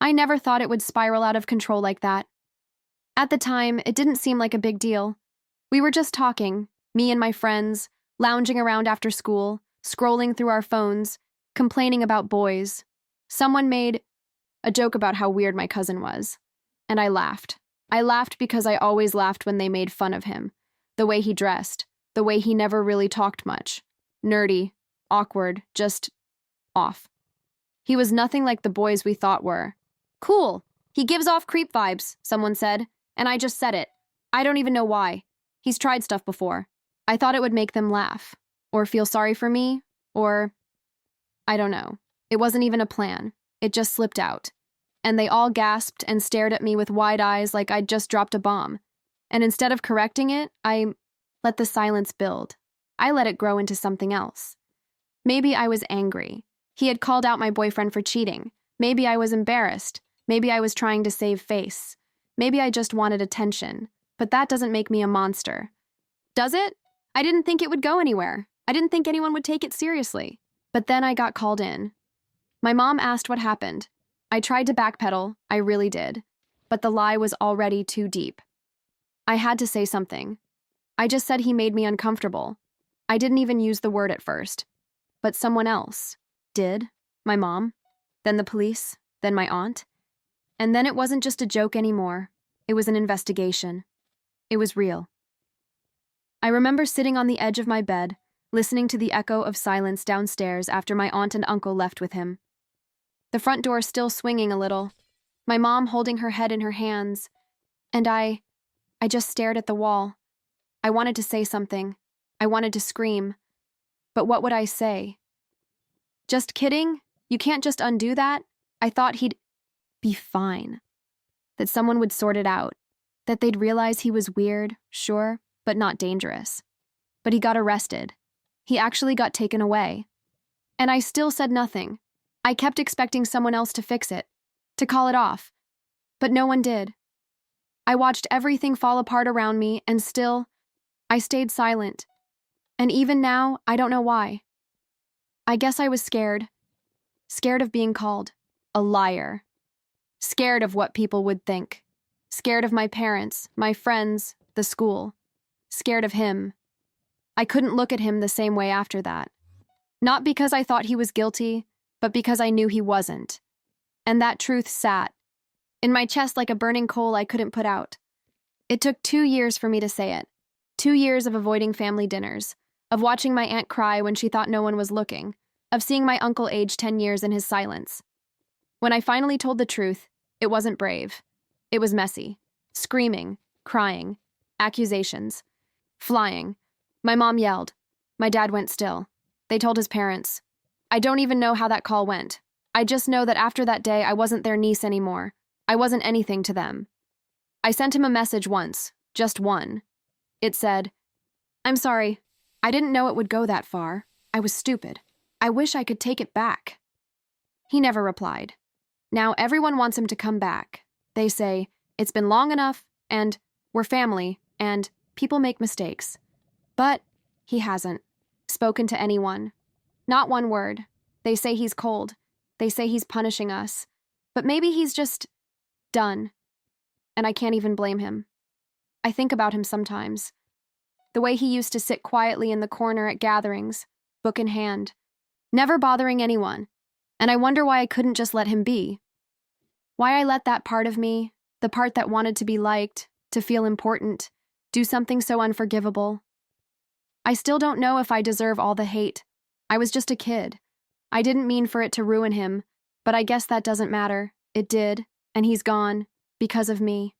I never thought it would spiral out of control like that. At the time, it didn't seem like a big deal. We were just talking, me and my friends, lounging around after school, scrolling through our phones, complaining about boys. Someone made a joke about how weird my cousin was, and I laughed. I laughed because I always laughed when they made fun of him. The way he dressed, the way he never really talked much. Nerdy, awkward, just off. He was nothing like the boys we thought were. Cool. He gives off creep vibes, someone said, and I just said it. I don't even know why. He's tried stuff before. I thought it would make them laugh, or feel sorry for me, or I don't know. It wasn't even a plan. It just slipped out. And they all gasped and stared at me with wide eyes like I'd just dropped a bomb. And instead of correcting it, I let the silence build. I let it grow into something else. Maybe I was angry. He had called out my boyfriend for cheating. Maybe I was embarrassed. Maybe I was trying to save face. Maybe I just wanted attention. But that doesn't make me a monster. Does it? I didn't think it would go anywhere. I didn't think anyone would take it seriously. But then I got called in. My mom asked what happened. I tried to backpedal, I really did. But the lie was already too deep. I had to say something. I just said he made me uncomfortable. I didn't even use the word at first. But someone else did. My mom, then the police, then my aunt. And then it wasn't just a joke anymore. It was an investigation. It was real. I remember sitting on the edge of my bed, listening to the echo of silence downstairs after my aunt and uncle left with him. The front door still swinging a little, my mom holding her head in her hands, and I just stared at the wall. I wanted to say something. I wanted to scream. But what would I say? Just kidding? You can't just undo that? I thought he'd be fine. That someone would sort it out. That they'd realize he was weird, sure, but not dangerous. But he got arrested. He actually got taken away. And I still said nothing. I kept expecting someone else to fix it, to call it off. But no one did. I watched everything fall apart around me, and still, I stayed silent. And even now, I don't know why. I guess I was scared. Scared of being called a liar. Scared of what people would think. Scared of my parents, my friends, the school. Scared of him. I couldn't look at him the same way after that. Not because I thought he was guilty, but because I knew he wasn't. And that truth sat in my chest like a burning coal I couldn't put out. It took 2 years for me to say it. 2 years of avoiding family dinners, of watching my aunt cry when she thought no one was looking, of seeing my uncle age 10 years in his silence. When I finally told the truth, it wasn't brave. It was messy. Screaming, crying, accusations, flying. My mom yelled. My dad went still. They told his parents. I don't even know how that call went. I just know that after that day, I wasn't their niece anymore. I wasn't anything to them. I sent him a message once, just one. It said, "I'm sorry. I didn't know it would go that far. I was stupid. I wish I could take it back." He never replied. Now everyone wants him to come back. They say, it's been long enough, and we're family, and people make mistakes. But he hasn't spoken to anyone. Not one word. They say he's cold. They say he's punishing us. But maybe he's just done. And I can't even blame him. I think about him sometimes. The way he used to sit quietly in the corner at gatherings, book in hand, never bothering anyone. And I wonder why I couldn't just let him be. Why I let that part of me, the part that wanted to be liked, to feel important, do something so unforgivable. I still don't know if I deserve all the hate. I was just a kid. I didn't mean for it to ruin him, but I guess that doesn't matter. It did, and he's gone, because of me.